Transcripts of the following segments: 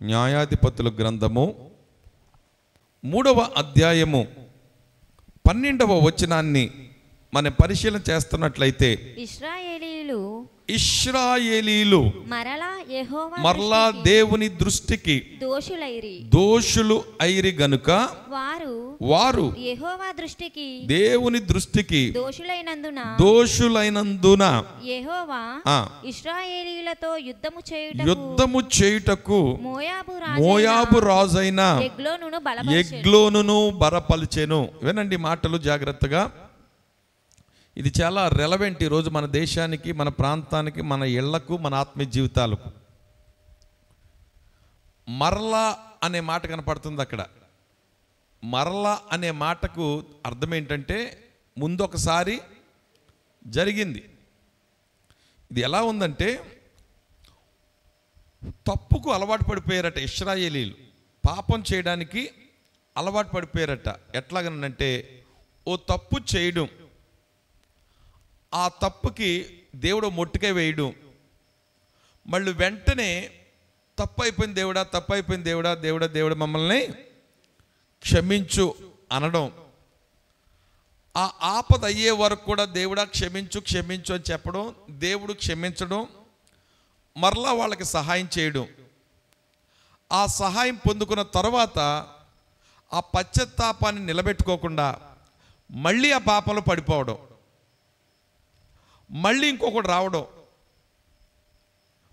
న్యాయాధిపతుల గ్రంథము 3వ అధ్యాయము 12వ వచనాన్ని మనం పరిశీలన చేస్తున్నట్లయితే, ఇశ్రాయేలీలు మరలా దేవుని దృష్టికి దోషులు అయిరి గనుక వారు దేవుని దృష్టికి దోషులైనందున యుద్ధము చేయుటకు మోయాబు రాజైన ఎగ్లోనును బలపలిచెను. వినండి మాటలు జాగ్రత్తగా. ఇది చాలా రెలవెంట్ ఈరోజు మన దేశానికి, మన ప్రాంతానికి, మన ఇళ్లకు, మన ఆత్మీయ జీవితాలకు. మరలా అనే మాట కనపడుతుంది అక్కడ. మరలా అనే మాటకు అర్థం ఏంటంటే, ముందు ఒకసారి జరిగింది. ఇది ఎలా ఉందంటే, తప్పుకు అలవాటు పడిపోయారట ఇశ్రాయేలీలు. పాపం చేయడానికి అలవాటు పడిపోయారట. ఎట్లాగనంటే, ఓ తప్పు చేయడం, ఆ తప్పుకి దేవుడు మొట్టికాయ వేయడం, మళ్ళీ వెంటనే తప్పు అయిపోయింది దేవుడా, తప్పు అయిపోయింది దేవుడా, దేవుడా దేవుడు మమ్మల్ని క్షమించు అనడం, ఆ ఆపద అయ్యే వరకు కూడా దేవుడా క్షమించు క్షమించు అని చెప్పడం, దేవుడు క్షమించడం, మరలా వాళ్ళకి సహాయం చేయడం. ఆ సహాయం పొందుకున్న తర్వాత ఆ పశ్చాత్తాపాన్ని నిలబెట్టుకోకుండా మళ్ళీ ఆ పాపంలో పడిపోవడం, మళ్ళీ ఇంకొకటి రావడం,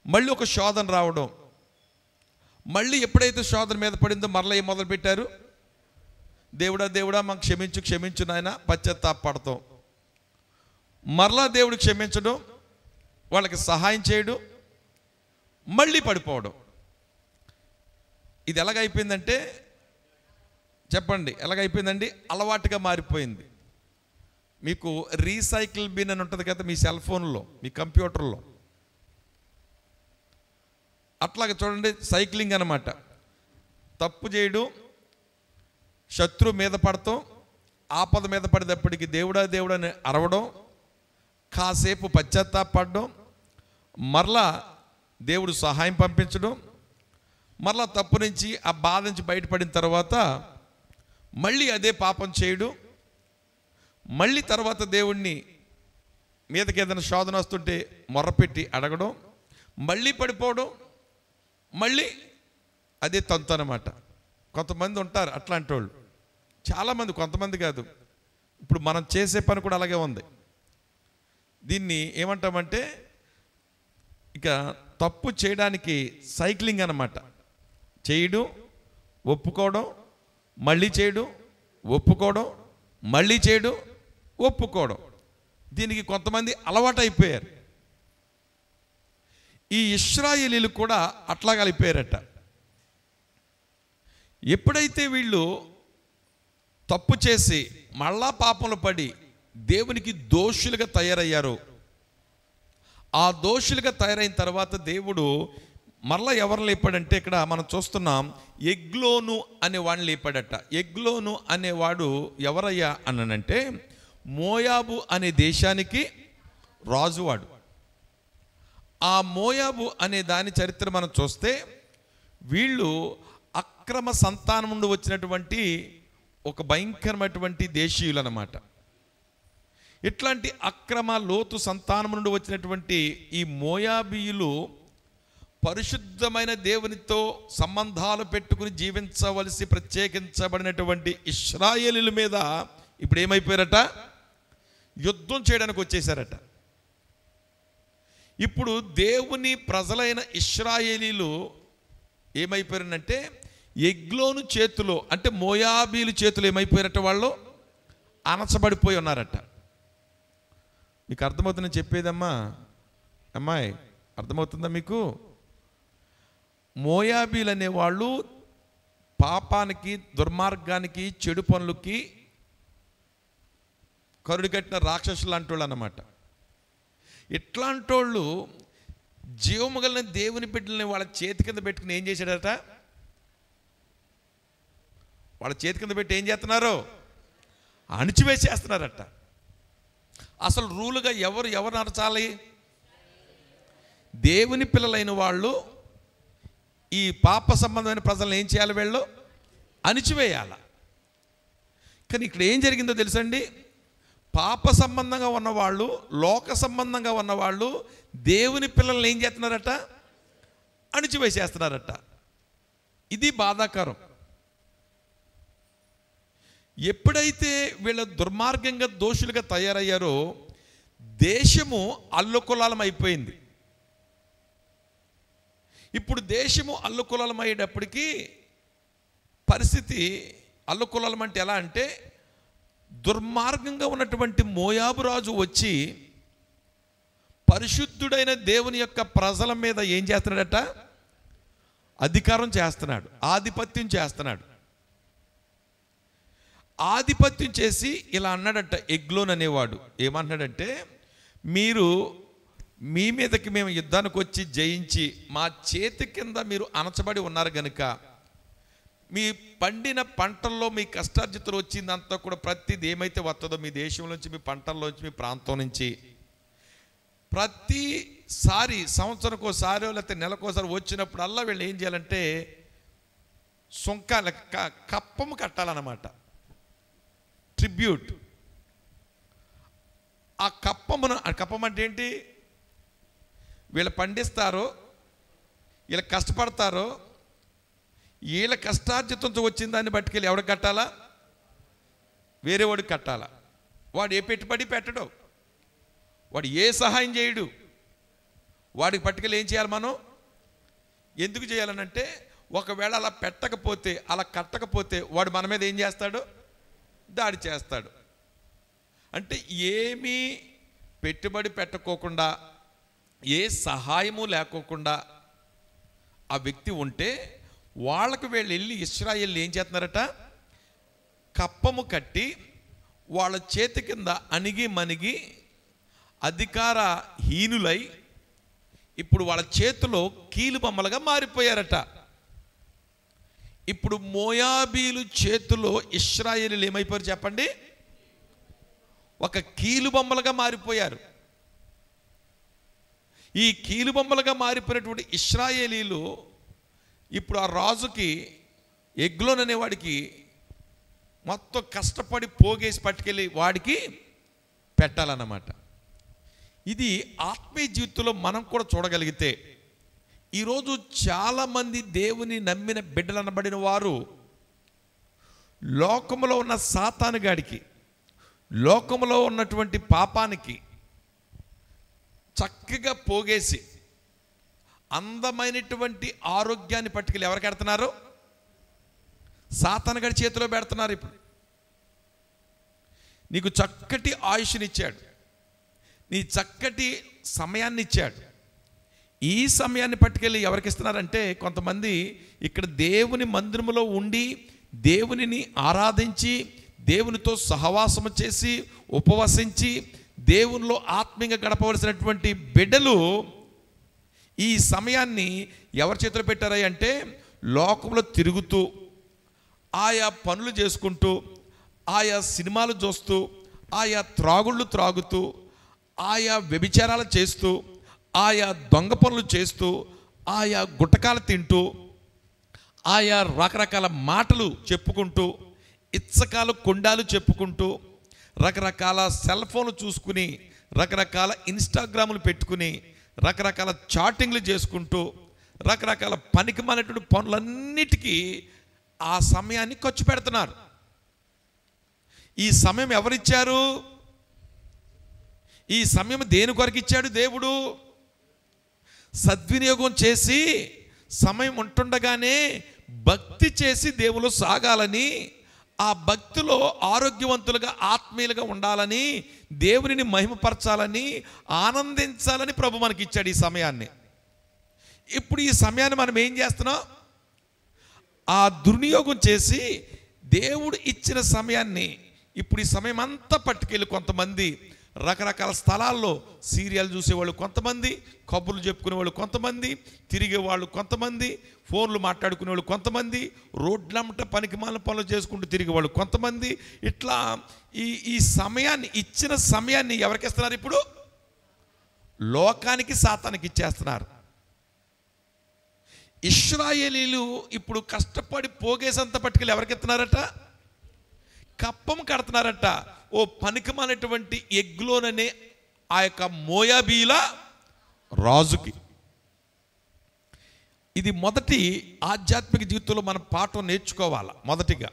మళ్ళీ ఒక శోధన రావడం, మళ్ళీ ఎప్పుడైతే శోధన మీద పడిందో మరలా ఏం మొదలుపెట్టారు, దేవుడా దేవుడా మాకు క్షమించు క్షమించు నాయన, పశ్చాత్తాపడతాం. మరలా దేవుడు క్షమించడం, వాళ్ళకి సహాయం చేయడం, మళ్ళీ పడిపోవడం. ఇది ఎలాగైపోయిందంటే, చెప్పండి ఎలాగైపోయిందండి? అలవాటుగా మారిపోయింది. మీకు రీసైకిల్ బిన్ అని ఉంటుంది కదా మీ సెల్ ఫోన్లో, మీ కంప్యూటర్లో. అట్లాగే చూడండి, సైక్లింగ్ అన్నమాట. తప్పు చేయడం, శత్రువు మీద పడతాం, ఆపద మీద పడేటప్పటికి దేవుడా దేవుడా అని అరవడం, కాసేపు పశ్చాత్తాపడడం, మరలా దేవుడు సహాయం పంపించడం, మరలా తప్పు నుంచి ఆ బాధ నుంచి బయటపడిన తర్వాత మళ్ళీ అదే పాపం చేయడం, మళ్ళీ తర్వాత దేవుణ్ణి మీదకి ఏదైనా శోధన వస్తుంటే మొర్రపెట్టి అడగడం, మళ్ళీ పడిపోవడం, మళ్ళీ అదే తంతు అన్నమాట. కొంతమంది ఉంటారు అట్లాంటి వాళ్ళు, చాలామంది, కొంతమంది కాదు. ఇప్పుడు మనం చేసే పని కూడా అలాగే ఉంది. దీన్ని ఏమంటామంటే, ఇక తప్పు చేయడానికి సైక్లింగ్ అన్నమాట. చేయడం, ఒప్పుకోవడం, మళ్ళీ చేయడం, ఒప్పుకోవడం, మళ్ళీ చేయడం, ఒప్పుకోవడం. దీనికి కొంతమంది అలవాటు అయిపోయారు. ఈ ఇశ్రాయేలీలు కూడా అట్లాగా అయిపోయారట. ఎప్పుడైతే వీళ్ళు తప్పు చేసి మళ్ళా పాపంలో పడి దేవునికి దోషులుగా తయారయ్యారో, ఆ దోషులుగా తయారైన తర్వాత దేవుడు మరలా ఎవరు లేపాడంటే, ఇక్కడ మనం చూస్తున్నాం, ఎగ్లోను అనే వాడిని లేపాడట. ఎగ్లోను అనేవాడు ఎవరయ్యా అనంటే, మోయాబు అనే దేశానికి రాజువాడు. ఆ మోయాబు అనే దాని చరిత్ర మనం చూస్తే, వీళ్ళు అక్రమ సంతానం నుండి వచ్చినటువంటి ఒక భయంకరమైనటువంటి దేశీయులు అన్నమాట. ఇట్లాంటి అక్రమ లోతు సంతానం నుండి వచ్చినటువంటి ఈ మోయాబీయులు పరిశుద్ధమైన దేవునితో సంబంధాలు పెట్టుకుని జీవించవలసి ప్రత్యేకించబడినటువంటి ఇశ్రాయేలీల మీద ఇప్పుడు ఏమైపోయారట? యుద్ధం చేయడానికి వచ్చేసారట. ఇప్పుడు దేవుని ప్రజలైన ఇశ్రాయేలీలు ఏమైపోయారంటే, ఎగ్లోను చేతిలో, అంటే మోయాబీలు చేతులు ఏమైపోయారట? వాళ్ళు అణచబడిపోయి ఉన్నారట. మీకు అర్థమవుతుందని చెప్పేదమ్మా, అమ్మాయి అర్థమవుతుందా మీకు? మోయాబీలు అనేవాళ్ళు పాపానికి, దుర్మార్గానికి, చెడు పనులకి కరుడు కట్టిన రాక్షసులు లాంటి వాళ్ళు అన్నమాట. ఇట్లాంటి వాళ్ళు జీవము కలిగిన దేవుని బిడ్డల్ని వాళ్ళ చేతి కింద పెట్టుకుని ఏం చేశాడట? వాళ్ళ చేతి కింద పెట్టి ఏం చేస్తున్నారు? అణిచివేసేస్తున్నారట. అసలు రూలుగా ఎవరు నడచాలి? దేవుని పిల్లలైన వాళ్ళు ఈ పాప సంబంధమైన ప్రజలను ఏం చేయాలి? వీళ్ళు అణిచివేయాల. కానీ ఇక్కడ ఏం జరిగిందో తెలుసండి, పాప సంబంధంగా ఉన్నవాళ్ళు, లోక సంబంధంగా ఉన్నవాళ్ళు దేవుని పిల్లల్ని ఏం చేస్తున్నారట? అణిచివేసేస్తున్నారట. ఇది బాధాకరం. ఎప్పుడైతే వీళ్ళ దుర్మార్గంగా దోషులుగా తయారయ్యారో దేశము అల్లుకులాలం అయిపోయింది. ఇప్పుడు దేశము అల్లుకులాలం అయ్యేటప్పటికీ పరిస్థితి అల్లుకులాలం అంటే ఎలా అంటే, దుర్మార్గంగా ఉన్నటువంటి మోయాబు రాజు వచ్చి పరిశుద్ధుడైన దేవుని యొక్క ప్రజల మీద ఏం చేస్తున్నాడట? అధికారం చేస్తున్నాడు, ఆధిపత్యం చేస్తున్నాడు. ఆధిపత్యం చేసి ఇలా అన్నాడట ఎగ్లోన్ అనేవాడు. ఏమన్నాడంటే, మీరు మీ మీదకి మేము యుద్ధానికి వచ్చి జయించి మా చేతి కింద మీరు అణచబడి ఉన్నారు కనుక మీ పండిన పంటల్లో మీ కష్టార్జితలు వచ్చిందంతా కూడా ప్రతిది ఏమైతే వస్తుందో మీ దేశంలోంచి, మీ పంటల్లోంచి, మీ ప్రాంతం నుంచి ప్రతిసారి సంవత్సరంకోసారి లేకపోతే నెలకోసారి వచ్చినప్పుడల్లా వీళ్ళు ఏం చేయాలంటే సుంకాల కప్పము కట్టాలన్నమాట, ట్రిబ్యూట్. ఆ కప్పం అంటే ఏంటి? వీళ్ళు పండిస్తారో, వీళ్ళు కష్టపడతారో, వీళ్ళ కష్టార్జితంతో వచ్చిన దాన్ని బట్టుకెళ్ళి ఎవడు కట్టాలా? వేరే వాడికి కట్టాలా. వాడు ఏ పెట్టుబడి పెట్టడు, వాడు ఏ సహాయం చేయడు. వాడికి పట్టుకెళ్ళి ఏం చేయాలి మనం? ఎందుకు చేయాలనంటే, ఒకవేళ అలా పెట్టకపోతే, అలా కట్టకపోతే వాడు మన మీద ఏం చేస్తాడు? దాడి చేస్తాడు. అంటే ఏమీ పెట్టుబడి పెట్టకోకుండా, ఏ సహాయము లేకోకుండా ఆ వ్యక్తి ఉంటే వాళ్ళకు వీళ్ళు వెళ్ళి ఇశ్రాయేలు ఏం చేస్తున్నారట? కప్పము కట్టి వాళ్ళ చేతి కింద అణిగి మణిగి అధికార హీనులై ఇప్పుడు వాళ్ళ చేతిలో కీలుబొమ్మలుగా మారిపోయారట. ఇప్పుడు మోయాబీలు చేతిలో ఇశ్రాయేలీలు ఏమైపోయారు చెప్పండి? ఒక కీలుబొమ్మలుగా మారిపోయారు. ఈ కీలుబొమ్మలుగా మారిపోయినటువంటి ఇశ్రాయేలీలు ఇప్పుడు ఆ రాజుకి, ఎగ్లోన్ అనేవాడికి మొత్తం కష్టపడి పోగేసి పట్టుకెళ్ళి వాడికి పెట్టాలన్నమాట. ఇది ఆత్మీయ జీవితంలో మనం కూడా చూడగలిగితే, ఈరోజు చాలామంది దేవుని నమ్మిన బిడ్డలు అనబడిన వారు లోకములో ఉన్న సాతానుగాడికి, లోకములో ఉన్నటువంటి పాపానికి చక్కగా పోగేసి అందమైనటువంటి ఆరోగ్యాన్ని పట్టుకెళ్ళి ఎవరికి పెడుతున్నారు? సాతానుగాడి చేతిలో పెడుతున్నారు. ఇప్పుడు నీకు చక్కటి ఆయుష్నిచ్చాడు, నీ చక్కటి సమయాన్ని ఇచ్చాడు. ఈ సమయాన్ని పట్టుకెళ్ళి ఎవరికి ఇస్తున్నారంటే, కొంతమంది ఇక్కడ దేవుని మందిరములో ఉండి దేవునిని ఆరాధించి దేవునితో సహవాసము చేసి ఉపవసించి దేవునిలో ఆత్మీయంగా గడపవలసినటువంటి బిడ్డలు ఈ సమయాన్ని ఎవరి చేతిలో పెట్టారా అంటే, లోకంలో తిరుగుతూ, ఆయా పనులు చేసుకుంటూ, ఆయా సినిమాలు చూస్తూ, ఆయా త్రాగుళ్ళు త్రాగుతూ, ఆయా వ్యభిచారాలు చేస్తూ, ఆయా దొంగ పనులు చేస్తూ, ఆయా గుట్టకాలు తింటూ, ఆయా రకరకాల మాటలు చెప్పుకుంటూ, ఇచ్చకాలు కొండాలు చెప్పుకుంటూ, రకరకాల సెల్ ఫోన్లు చూసుకుని, రకరకాల ఇన్స్టాగ్రాములు పెట్టుకుని, రకరకాల చాటింగ్లు చేసుకుంటూ, రకరకాల పనికిమాలినటువంటి పనులన్నిటికీ ఆ సమయాన్ని ఖర్చు పెడుతున్నారు. ఈ సమయం ఎవరిచ్చారు? ఈ సమయం దేని కొరకు ఇచ్చాడు దేవుడు? సద్వినియోగం చేసి సమయం ఉంటుండగానే భక్తి చేసి దేవుళ్ళు సాగాలని, ఆ భక్తిలో ఆరోగ్యవంతులుగా ఆత్మీయులుగా ఉండాలని, దేవునిని మహిమపరచాలని, ఆనందించాలని ప్రభు మనకి ఇచ్చాడు ఈ సమయాన్ని. ఇప్పుడు ఈ సమయాన్ని మనం ఏం చేస్తున్నాం? ఆ దుర్వినియోగం చేసి దేవుడు ఇచ్చిన సమయాన్ని ఇప్పుడు ఈ సమయం అంతా పట్టుకెళ్ళి కొంతమంది రకరకాల స్థలాల్లో సీరియల్ చూసేవాళ్ళు కొంతమంది, కబుర్లు చెప్పుకునేవాళ్ళు కొంతమంది, తిరిగేవాళ్ళు కొంతమంది, ఫోన్లు మాట్లాడుకునేవాళ్ళు కొంతమంది, రోడ్లమ్మట పనికిమాలిన పనులు చేసుకుంటూ తిరిగేవాళ్ళు కొంతమంది. ఇట్లా ఈ సమయాన్ని, ఇచ్చిన సమయాన్ని ఎవరికి ఇస్తున్నారు? ఇప్పుడు లోకానికి, సాతానికి ఇచ్చేస్తున్నారు. ఇశ్రాయేలీలు ఇప్పుడు కష్టపడి పోగేసంత పట్టుకెళ్ళి ఎవరికి ఎత్తున్నారట? కప్పం కడుతున్నారట. ఓ పనికిమాలినటువంటి ఎగ్లోననే ఆ యొక్క మోయాబీల రాజుకి. ఇది మొదటి ఆధ్యాత్మిక జీవితంలో మనం పాఠం నేర్చుకోవాలి. మొదటిగా